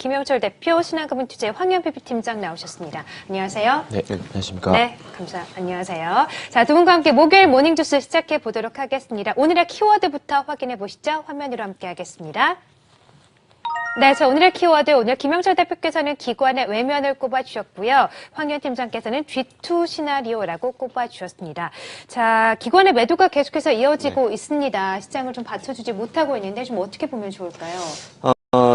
김영철 대표, 신한금융투자의 황현 PP팀장 나오셨습니다. 안녕하세요. 네, 안녕하십니까. 네, 안녕하세요. 자, 두 분과 함께 목요일 모닝주스 시작해 보도록 하겠습니다. 오늘의 키워드부터 확인해 보시죠. 화면으로 함께 하겠습니다. 네, 자, 오늘의 키워드, 오늘 김영철 대표께서는 기관의 외면을 꼽아주셨고요. 황현 팀장께서는 G2 시나리오라고 꼽아주셨습니다. 자, 기관의 매도가 계속해서 이어지고 있습니다. 시장을 좀 받쳐주지 못하고 있는데 좀 어떻게 보면 좋을까요?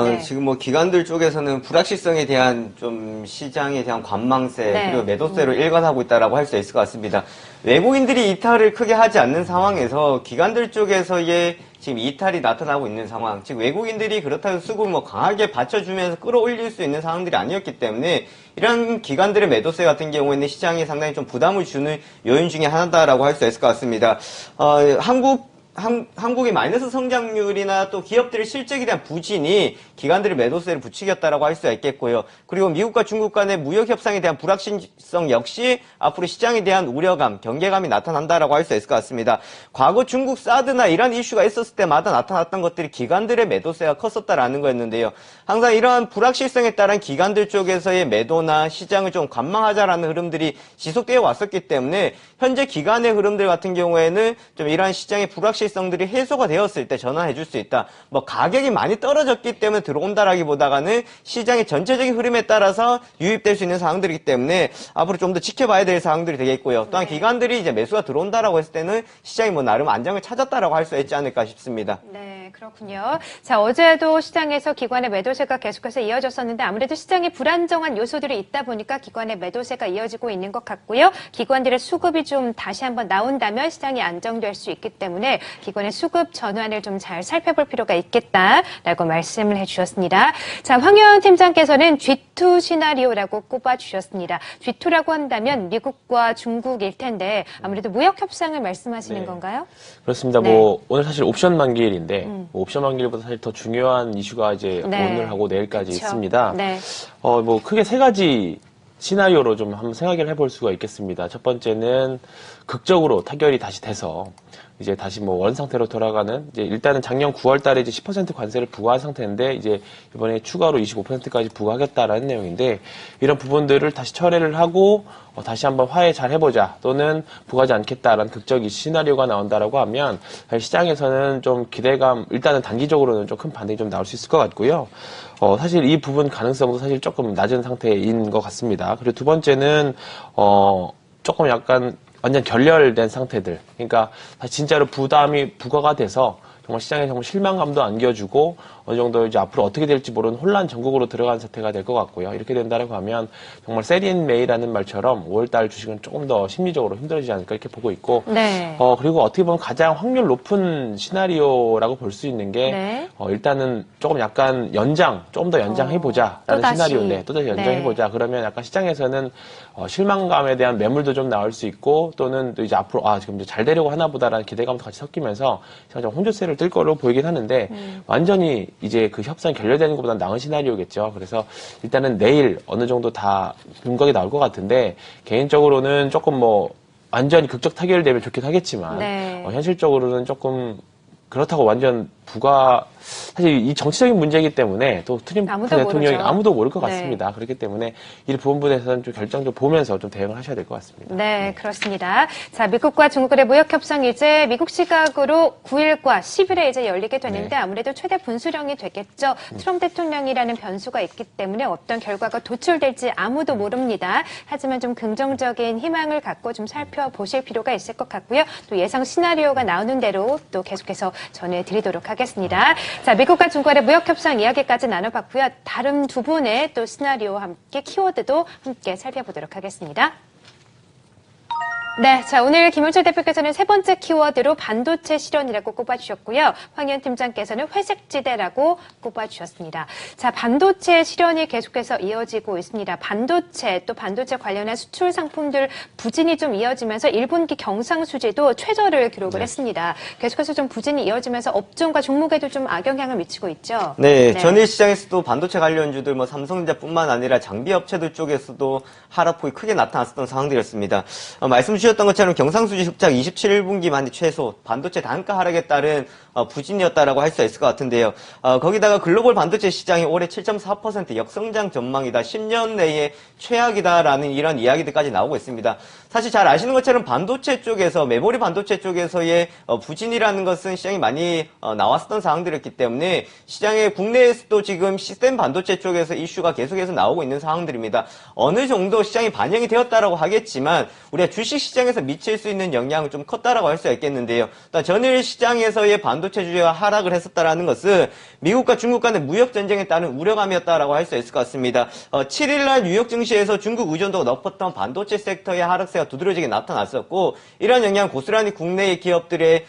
네. 지금 뭐 기관들 쪽에서는 불확실성에 대한 좀 시장에 대한 관망세 네. 그리고 매도세로 일관하고 있다라고 할 수 있을 것 같습니다. 외국인들이 이탈을 크게 하지 않는 상황에서 기관들 쪽에서의 지금 이탈이 나타나고 있는 상황, 즉 외국인들이 그렇다고 수급을 뭐 강하게 받쳐주면서 끌어올릴 수 있는 상황들이 아니었기 때문에 이런 기관들의 매도세 같은 경우에는 시장에 상당히 좀 부담을 주는 요인 중에 하나다라고 할 수 있을 것 같습니다. 한국의 마이너스 성장률이나 또 기업들의 실적에 대한 부진이 기관들의 매도세를 부추겼다라고 할 수가 있겠고요. 그리고 미국과 중국 간의 무역 협상에 대한 불확실성 역시 앞으로 시장에 대한 우려감, 경계감이 나타난다라고 할 수 있을 것 같습니다. 과거 중국 사드나 이런 이슈가 있었을 때마다 나타났던 것들이 기관들의 매도세가 컸었다라는 거였는데요. 항상 이러한 불확실성에 따른 기관들 쪽에서의 매도나 시장을 좀 관망하자라는 흐름들이 지속되어 왔었기 때문에 현재 기관의 흐름들 같은 경우에는 좀 이러한 시장의 불확실성들이 해소가 되었을 때 전환해 줄 수 있다. 뭐 가격이 많이 떨어졌기 때문에 들어온다라기보다는 시장의 전체적인 흐름에 따라서 유입될 수 있는 상황들이기 때문에 앞으로 좀 더 지켜봐야 될 상황들이 되겠고요. 또한 기관들이 이제 매수가 들어온다라고 했을 때는 시장이 뭐 나름 안정을 찾았다라고 할 수 있지 않을까 싶습니다. 네, 그렇군요. 자, 어제도 시장에서 기관의 매도세가 계속해서 이어졌었는데 아무래도 시장에 불안정한 요소들이 있다 보니까 기관의 매도세가 이어지고 있는 것 같고요. 기관들의 수급이 좀 다시 한번 나온다면 시장이 안정될 수 있기 때문에 기관의 수급 전환을 좀 잘 살펴볼 필요가 있겠다라고 말씀을 해주셨습니다. 자, 황현 팀장께서는 G2 시나리오라고 꼽아주셨습니다. G2라고 한다면 미국과 중국일 텐데 아무래도 무역 협상을 말씀하시는 건가요? 그렇습니다. 네. 뭐 오늘 사실 옵션 만기일인데 뭐 옵션 만기일보다 사실 더 중요한 이슈가 이제 네. 오늘하고 내일까지 그쵸. 있습니다. 네. 뭐 크게 세 가지 시나리오로 좀 한번 생각을 해볼 수가 있겠습니다. 첫 번째는 극적으로 타결이 다시 돼서 이제 다시 뭐 원 상태로 돌아가는, 이제 일단은 작년 9월 달에 이제 10% 관세를 부과한 상태인데 이제 이번에 추가로 25%까지 부과하겠다라는 내용인데, 이런 부분들을 다시 철회를 하고 다시 한번 화해 잘 해보자, 또는 부과하지 않겠다라는 극적인 시나리오가 나온다라고 하면 시장에서는 좀 기대감, 일단은 단기적으로는 좀 큰 반등이 좀 나올 수 있을 것 같고요. 사실 이 부분 가능성도 사실 조금 낮은 상태인 것 같습니다. 그리고 두 번째는 조금 약간 완전 결렬된 상태들, 그러니까 진짜로 부담이 부과가 돼서 정말 시장에 정말 실망감도 안겨주고 어느 정도 이제 앞으로 어떻게 될지 모르는 혼란 전국으로 들어간 사태가 될 것 같고요. 이렇게 된다고 하면 정말 세린 메이라는 말처럼 5월달 주식은 조금 더 심리적으로 힘들어지지 않을까 이렇게 보고 있고, 네. 그리고 어떻게 보면 가장 확률 높은 시나리오라고 볼 수 있는 게 네. 일단은 조금 약간 조금 더 연장해보자라는 또다시. 시나리오인데, 또다시 연장해보자. 그러면 약간 시장에서는 실망감에 대한 매물도 좀 나올 수 있고, 또는 또 이제 앞으로 지금 이제 잘 되려고 하나 보다라는 기대감도 같이 섞이면서 시장이 좀 혼조세를 뜰 거로 보이긴 하는데 완전히 이제 그 협상이 결렬되는 것보다는 나은 시나리오겠죠. 그래서 일단은 내일 어느 정도 다 분석이 나올 것 같은데, 개인적으로는 조금 뭐 완전히 극적 타결되면 좋긴 하겠지만 네. 현실적으로는 조금 그렇다고 완전 사실 이 정치적인 문제이기 때문에 또 트럼프 아무도 대통령이 모르죠. 아무도 모를 것 네. 같습니다. 그렇기 때문에 이 부분에서는 좀 결정적으로 보면서 좀 대응을 하셔야 될 것 같습니다. 네, 그렇습니다. 자, 미국과 중국의 무역 협상이 이제 미국 시각으로 9일과 10일에 이제 열리게 되는데 아무래도 최대 분수령이 되겠죠. 트럼프 대통령이라는 변수가 있기 때문에 어떤 결과가 도출될지 아무도 모릅니다. 하지만 좀 긍정적인 희망을 갖고 좀 살펴보실 필요가 있을 것 같고요. 또 예상 시나리오가 나오는 대로 또 계속해서 전해드리도록 하겠습니다. 자, 미국과 중국의 무역 협상 이야기까지 나눠봤고요. 다른 두 분의 또 시나리오와 함께 키워드도 함께 살펴보도록 하겠습니다. 네, 자, 오늘 김영철 대표께서는 세 번째 키워드로 반도체 실현이라고 꼽아주셨고요. 황현 팀장께서는 회색지대라고 꼽아주셨습니다. 자, 반도체 실현이 계속해서 이어지고 있습니다. 반도체, 또 반도체 관련한 수출 상품들 부진이 좀 이어지면서 1분기 경상수지도 최저를 기록을 했습니다. 계속해서 좀 부진이 이어지면서 업종과 종목에도 좀 악영향을 미치고 있죠. 네, 전일 시장에서도 반도체 관련주들 뭐 삼성전자뿐만 아니라 장비 업체들 쪽에서도 하락폭이 크게 나타났었던 상황들이었습니다. 말씀 주신 주셨던 것처럼 경상수지 흑작 27분기 만에 최소 반도체 단가 하락에 따른 부진이었다라고 할 수 있을 것 같은데요. 거기다가 글로벌 반도체 시장이 올해 7.4% 역성장 전망이다. 10년 내에 최악이다라는 이런 이야기들까지 나오고 있습니다. 사실 잘 아시는 것처럼 반도체 쪽에서 메모리 반도체 쪽에서의 부진이라는 것은 시장이 많이 나왔었던 상황들이었기 때문에 시장의 국내에서도 지금 시스템 반도체 쪽에서 이슈가 계속해서 나오고 있는 상황들입니다. 어느 정도 시장이 반영이 되었다라고 하겠지만 우리가 주식 시장에서 미칠 수 있는 영향은 좀 컸다라고 할 수가 있겠는데요. 전일 시장에서의 반도체 주제가 하락을 했었다라는 것은 미국과 중국 간의 무역 전쟁에 따른 우려감이었다라고 할 수 있을 것 같습니다. 7일날 뉴욕 증시에서 중국 의존도가 높았던 반도체 섹터의 하락세가 두드러지게 나타났었고 이러한 영향은 고스란히 국내의 기업들의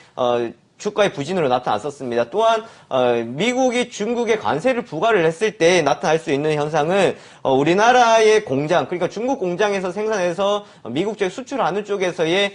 주가의 부진으로 나타났었습니다. 또한 미국이 중국에 관세를 부과를 했을 때 나타날 수 있는 현상은 우리나라의 공장, 그러니까 중국 공장에서 생산해서 미국 쪽에 수출하는 쪽에서의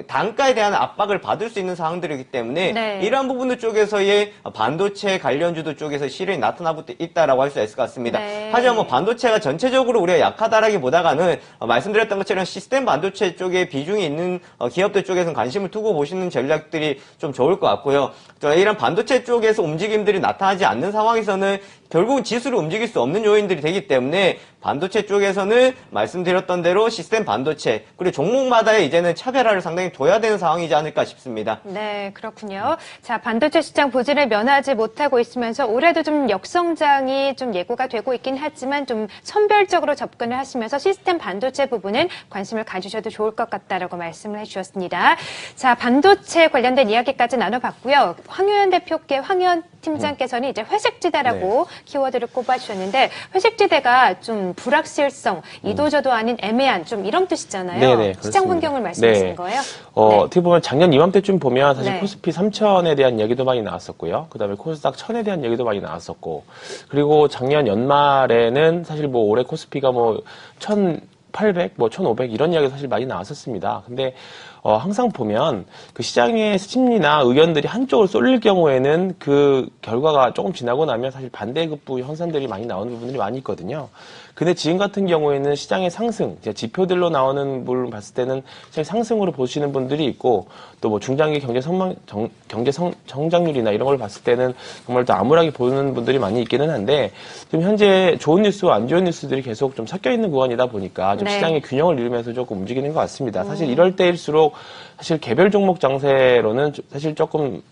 단가에 대한 압박을 받을 수 있는 상황들이기 때문에 네. 이러한 부분들 쪽에서의 반도체 관련주들 쪽에서 실현이 나타나고 있다라고 할 수 있을 것 같습니다. 네. 하지만 뭐 반도체가 전체적으로 우리가 약하다라기보다는 말씀드렸던 것처럼 시스템 반도체 쪽에 비중이 있는 기업들 쪽에서는 관심을 두고 보시는 전략들이 좀 좋을 것 같고요. 이런 반도체 쪽에서 움직임들이 나타나지 않는 상황에서는 결국은 지수를 움직일 수 없는 요인들이 되기 때문에 반도체 쪽에서는 말씀드렸던 대로 시스템 반도체 그리고 종목마다의 이제는 차별화를 상당히 둬야 되는 상황이지 않을까 싶습니다. 네, 그렇군요. 자, 반도체 시장 부진을 면하지 못하고 있으면서 올해도 좀 역성장이 좀 예고가 되고 있긴 하지만 좀 선별적으로 접근을 하시면서 시스템 반도체 부분은 관심을 가지셔도 좋을 것 같다라고 말씀을 해주셨습니다. 자, 반도체 관련된 이야기까지 나눠봤고요. 황효연 대표께 황효연 팀장께서는 이제 회색지대라고 키워드를 꼽아주셨는데 회색지대가 좀 불확실성, 이도저도 아닌 애매한 좀 이런 뜻이잖아요. 네네, 시장 그렇습니다. 환경을 말씀하시는 네. 거예요? 어떻게 보면 작년 이맘때쯤 보면 사실 네. 코스피 3,000에 대한 얘기도 많이 나왔었고요. 그 다음에 코스닥 1,000에 대한 얘기도 많이 나왔었고, 그리고 작년 연말에는 사실 뭐 올해 코스피가 뭐 1,800, 뭐 1,500 이런 이야기가 사실 많이 나왔었습니다. 근데 항상 보면 그 시장의 심리나 의견들이 한쪽으로 쏠릴 경우에는 그 결과가 조금 지나고 나면 사실 반대급부 현상들이 많이 나오는 부분들이 많이 있거든요. 근데 지금 같은 경우에는 시장의 상승, 지표들로 나오는 부분을 봤을 때는 시장의 상승으로 보시는 분들이 있고 또 뭐 중장기 경제 성장률이나 이런 걸 봤을 때는 정말 더 암울하게 보는 분들이 많이 있기는 한데 지금 현재 좋은 뉴스와 안 좋은 뉴스들이 계속 좀 섞여 있는 구간이다 보니까 좀 네. 시장의 균형을 이루면서 조금 움직이는 것 같습니다. 사실 이럴 때일수록 사실 개별 종목 장세로는 사실 조금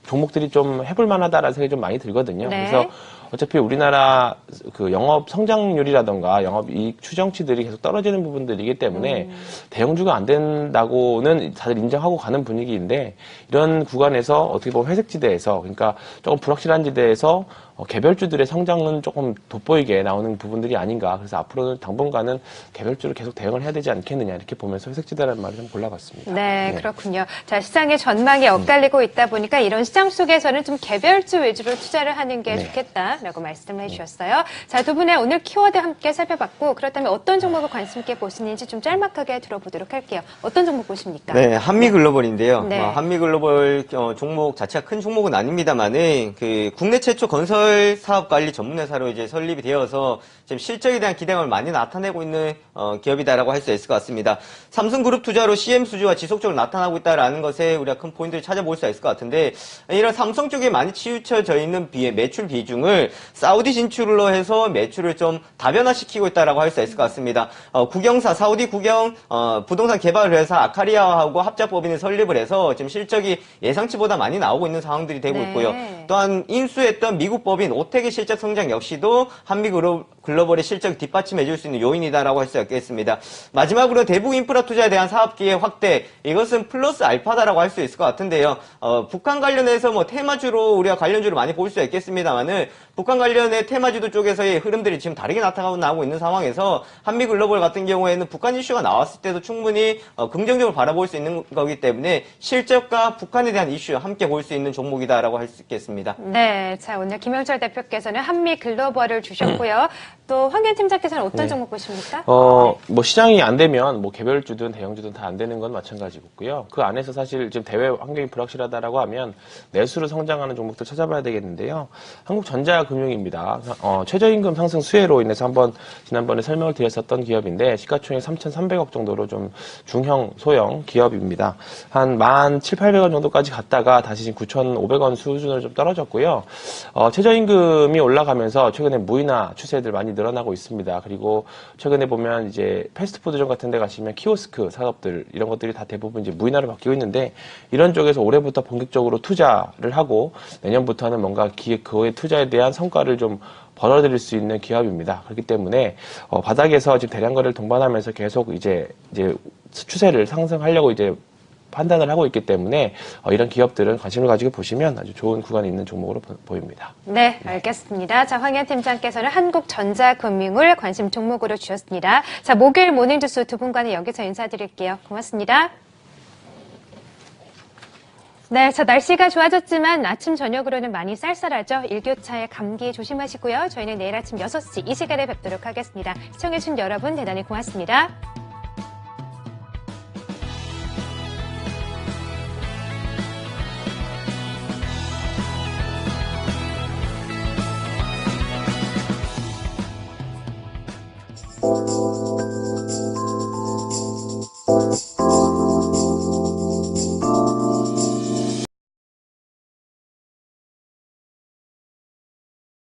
종목들이 좀 해볼 만하다라는 생각이 좀 많이 들거든요. 네. 그래서 어차피 우리나라 그 영업 성장률이라던가 영업 이익 추정치들이 계속 떨어지는 부분들이기 때문에 대형주가 안 된다고는 다들 인정하고 가는 분위기인데 이런 구간에서 어떻게 보면 회색지대에서 그러니까 조금 불확실한 지대에서 개별주들의 성장은 조금 돋보이게 나오는 부분들이 아닌가. 그래서 앞으로는 당분간은 개별주를 계속 대응을 해야 되지 않겠느냐 이렇게 보면서 회색지대라는 말을 좀 골라봤습니다. 네, 그렇군요. 자, 시장의 전망이 엇갈리고 있다 보니까 이런 시장 속에서는 좀 개별주 위주로 투자를 하는 게 네. 좋겠다라고 말씀을 해주셨어요. 자, 두 분의 오늘 키워드 함께 살펴봤고 그렇다면 어떤 종목을 관심 있게 보시는지 좀 짤막하게 들어보도록 할게요. 어떤 종목 보십니까? 네, 한미글로벌인데요. 네. 한미글로벌 종목 자체가 큰 종목은 아닙니다만은 그 국내 최초 건설 사업 관리 전문 회사로 이제 설립이 되어서 지금 실적에 대한 기대감을 많이 나타내고 있는 기업이다라고 할 수 있을 것 같습니다. 삼성그룹 투자로 CM 수주가 지속적으로 나타나고 있다라는 것에 우리가 큰 포인트를 찾아볼 수 있을 것 같은데 이런 삼성 쪽에 많이 치우쳐져 있는 매출 비중을 사우디 진출로 해서 매출을 좀 다변화시키고 있다라고 할 수 있을 것 같습니다. 국영사 사우디 국영 부동산 개발 회사 아카리아하고 합작법인을 설립을 해서 지금 실적이 예상치보다 많이 나오고 있는 상황들이 되고 네. 있고요. 또한 인수했던 미국 법인 오텍의 실적 성장 역시도 한미글로벌의 실적 뒷받침해 줄 수 있는 요인이다라고 할 수 있겠습니다. 마지막으로 대북 인프라 투자에 대한 사업 기회 확대, 이것은 플러스 알파다라고 할 수 있을 것 같은데요. 북한 관련해서 뭐 테마주로 우리가 관련주를 많이 볼 수 있겠습니다만은 북한 관련의 테마주도 쪽에서의 흐름들이 지금 다르게 나타나고 있는 상황에서 한미글로벌 같은 경우에는 북한 이슈가 나왔을 때도 충분히 긍정적으로 바라볼 수 있는 거기 때문에 실적과 북한에 대한 이슈 함께 볼 수 있는 종목이다라고 할 수 있겠습니다. 네, 자 오늘 김영철 대표께서는 한미글로벌을 주셨고요. 또 황현 팀장께서는 어떤 네. 종목 보십니까? 뭐 시장이 안 되면 뭐 개별주든 대형주든 다 안 되는 건 마찬가지고요. 그 안에서 사실 지금 대외 환경이 불확실하다라고 하면 내수로 성장하는 종목들 찾아봐야 되겠는데요. 한국전자금융입니다. 최저임금 상승 수혜로 인해서 지난번에 설명을 드렸었던 기업인데 시가총액 3,300억 정도로 좀 중형, 소형 기업입니다. 한 17,800원 정도까지 갔다가 다시 지금 9,500원 수준으로 좀 떨어졌고요. 최저임금이 올라가면서 최근에 무인화 추세들 많이 늘어나고 있습니다. 그리고 최근에 보면 이제 패스트푸드점 같은 데 가시면 키오스크 사업들 이런 것들이 다 대부분 이제 무인화로 바뀌고 있는데 이런 쪽에서 올해부터 본격적으로 투자를 하고 내년부터는 뭔가 그의 투자에 대한 성과를 좀 벌어들일 수 있는 기업입니다. 그렇기 때문에 바닥에서 지금 대량 거래를 동반하면서 계속 이제 추세를 상승하려고 이제 판단을 하고 있기 때문에 이런 기업들은 관심을 가지고 보시면 아주 좋은 구간이 있는 종목으로 보입니다. 네, 알겠습니다. 자, 황현 팀장께서는 한국전자금융을 관심 종목으로 주셨습니다. 자, 목요일 모닝주스 두 분과는 여기서 인사드릴게요. 고맙습니다. 네, 자, 날씨가 좋아졌지만 아침, 저녁으로는 많이 쌀쌀하죠. 일교차에 감기 조심하시고요. 저희는 내일 아침 6시 이 시간에 뵙도록 하겠습니다. 시청해주신 여러분 대단히 고맙습니다. you